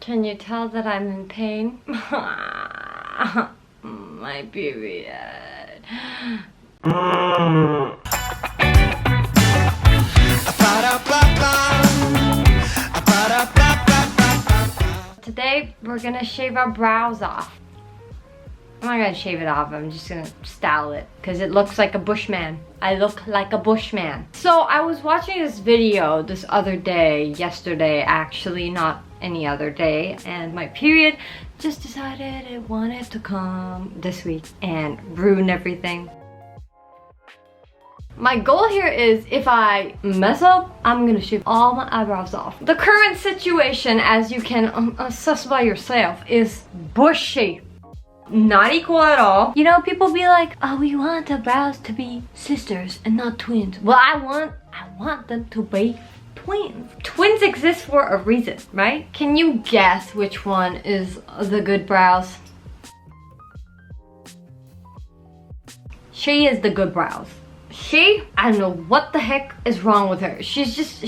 Can you tell that I'm in pain? My period. Today we're gonna shave our brows off. I'm not gonna shave it off, I'm just gonna style it because it looks like a bushman. I look like a bushman. So I was watching this video this other day, yesterday actually, not any other day, and my period just decided it wanted to come this week and ruin everything. My goal here is if I mess up, I'm gonna shave all my eyebrows off. The current situation, as you can assess by yourself, is bushy. Not equal at all. You know, people be like, oh, we want the brows to be sisters and not twins. Well, I want them to be twins. Twins exist for a reason, right? Can you guess which one is the good brows? She is the good brows. I don't know what the heck is wrong with her. She's just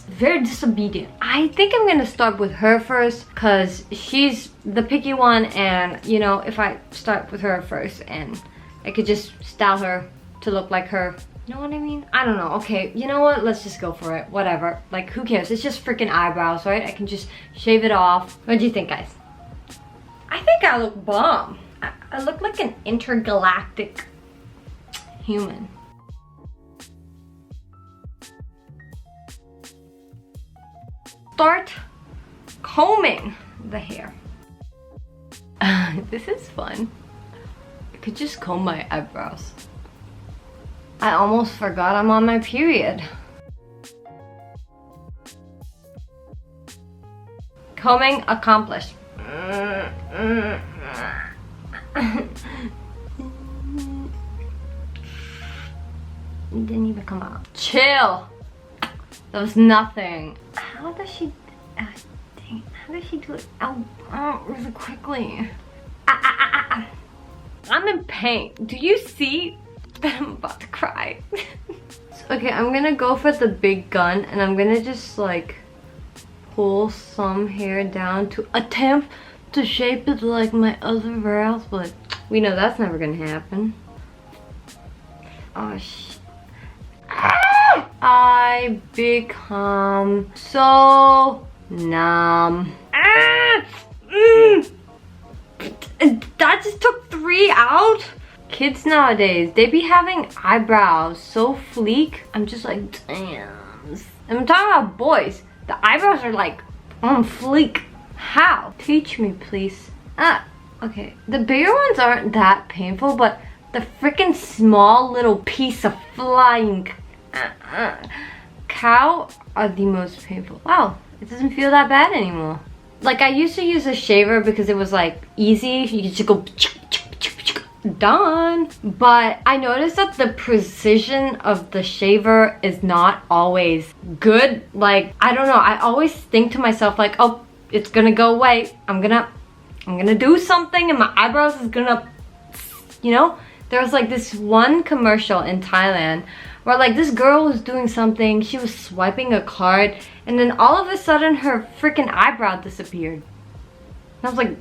very disobedient. I think I'm gonna start with her first because she's the picky one, and you know, if I start with her first and I could just style her to look like her. You know what I mean? I don't know. Okay, you know what? Let's just go for it. Whatever. Like, who cares? It's just freaking eyebrows, right? I can just shave it off. What do you think, guys? I think I look bomb. I look like an intergalactic human. Start combing the hair. This is fun. I could just comb my eyebrows. I almost forgot I'm on my period. Combing accomplished. It didn't even come out. Chill. That was nothing. How does she? Dang, how does she do it? Oh, really quickly. I'm in pain. Do you see that I'm about to cry? Okay, I'm gonna go for the big gun and I'm gonna just like pull some hair down to attempt to shape it like my other brows, but we know that's never gonna happen. Oh shit. I become so numb. That just took 3 out. Kids nowadays, they be having eyebrows so fleek. I'm just like, damn. I'm talking about boys. The eyebrows are like on fleek. How? Teach me, please. Okay. The bigger ones aren't that painful, but the freaking small little piece of flying cow are the most painful. Wow, it doesn't feel that bad anymore. Like, I used to use a shaver because it was like easy. You could just go done. But I noticed that the precision of the shaver is not always good. Like, I don't know, I always think to myself like, oh, it's gonna go away. I'm gonna do something and my eyebrows is gonna, you know? There was like this one commercial in Thailand where like this girl was doing something, she was swiping a card, and then all of a sudden her freaking eyebrow disappeared. And I was like,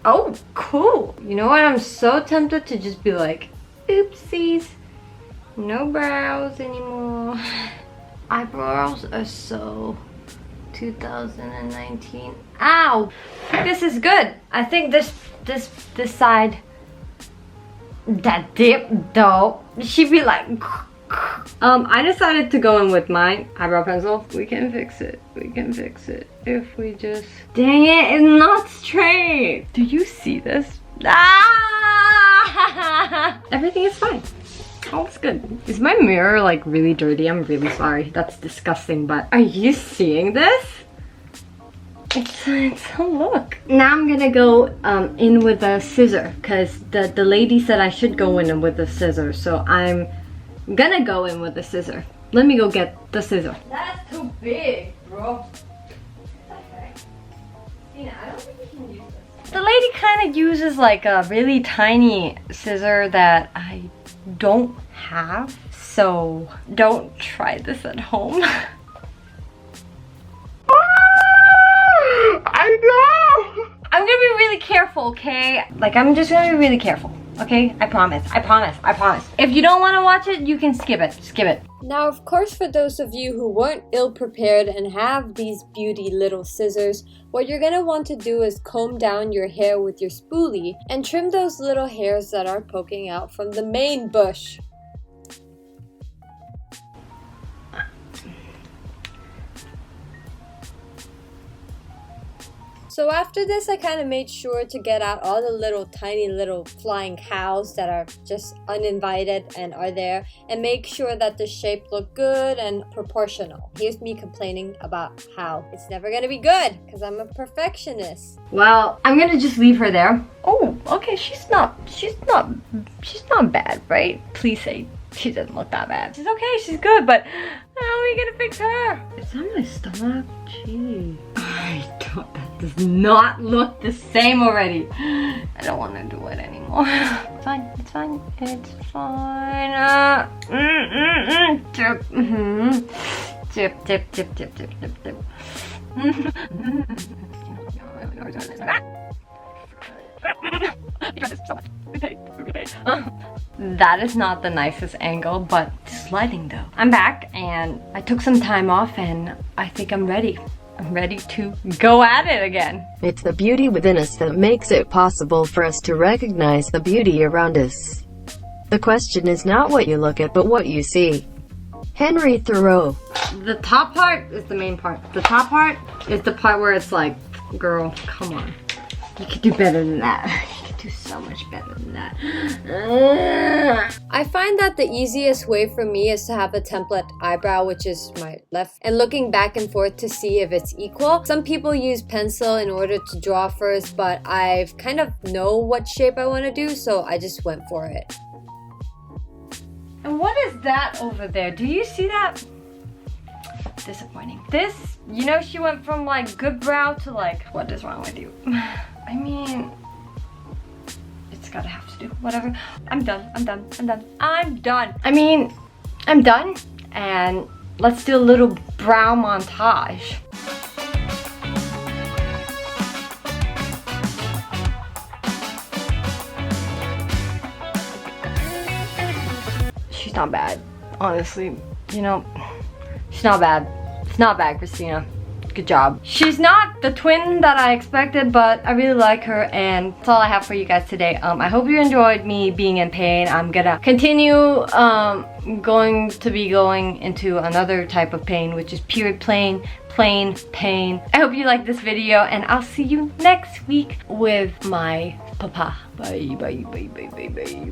oh, cool. You know what? I'm so tempted to just be like, oopsies, no brows anymore. Eyebrows are so 2019. Ow! This is good. I think this side, that dip though, she'd be like, I decided to go in with my eyebrow pencil. We can fix it. We can fix it if we just... Dang it, it's not straight. Do you see this? Ah! Everything is fine. All's good. Is my mirror like really dirty? I'm really sorry. That's disgusting, but are you seeing this? It's a look. Now I'm gonna go in with a scissor because the lady said I should go in with a scissor, so I'm gonna go in with the scissor. Let me go get the scissor. That's too big, bro. Okay. Tina, I don't think you can use this. The lady kind of uses like a really tiny scissor that I don't have, so don't try this at home. I know! careful, okay? Like, I'm just gonna be really careful, okay? I promise, I promise, I promise. If you don't wanna watch it, you can skip it, skip it. Now, of course, for those of you who weren't ill-prepared and have these beauty little scissors, what you're gonna want to do is comb down your hair with your spoolie and trim those little hairs that are poking out from the main bush. So after this, I kind of made sure to get out all the little tiny little flying cows that are just uninvited and are there, and make sure that the shape looked good and proportional. Here's me complaining about how it's never gonna be good because I'm a perfectionist. Well, I'm gonna just leave her there. Oh, okay, she's not bad, right? Please say she doesn't look that bad. She's okay, she's good, but how are we gonna fix her? It's on my stomach, gee. That does not look the same already. I don't want to do it anymore. It's fine, it's fine, it's fine. Tip, tip, tip, tip, tip, tip, tip, tip. That is not the nicest angle, but it's lighting though. I'm back and I took some time off and I think I'm ready. I'm ready to go at it again. It's the beauty within us that makes it possible for us to recognize the beauty around us. The question is not what you look at, but what you see. Henry Thoreau. The top part is the main part. The top part is the part where it's like, girl, come on. You could do better than that. You could do so much better than that. I find that the easiest way for me is to have a template eyebrow, which is my left, and looking back and forth to see if it's equal. Some people use pencil in order to draw first, but I've kind of know what shape I want to do, so I just went for it. And what is that over there? Do you see that? Disappointing. This, you know, she went from like good brow to like, what is wrong with you? I mean, it's gotta have to do, whatever. I'm done, I'm done, I'm done, I'm done. I mean, I'm done, and let's do a little brow montage. She's not bad, honestly, you know, she's not bad. It's not bad, Chrostina. Good job. She's not the twin that I expected, but I really like her, and that's all I have for you guys today. I hope you enjoyed me being in pain. I'm gonna continue going into another type of pain, which is pure plain pain. I hope you liked this video, and I'll see you next week with my papa. Bye, bye, bye, bye, bye, bye.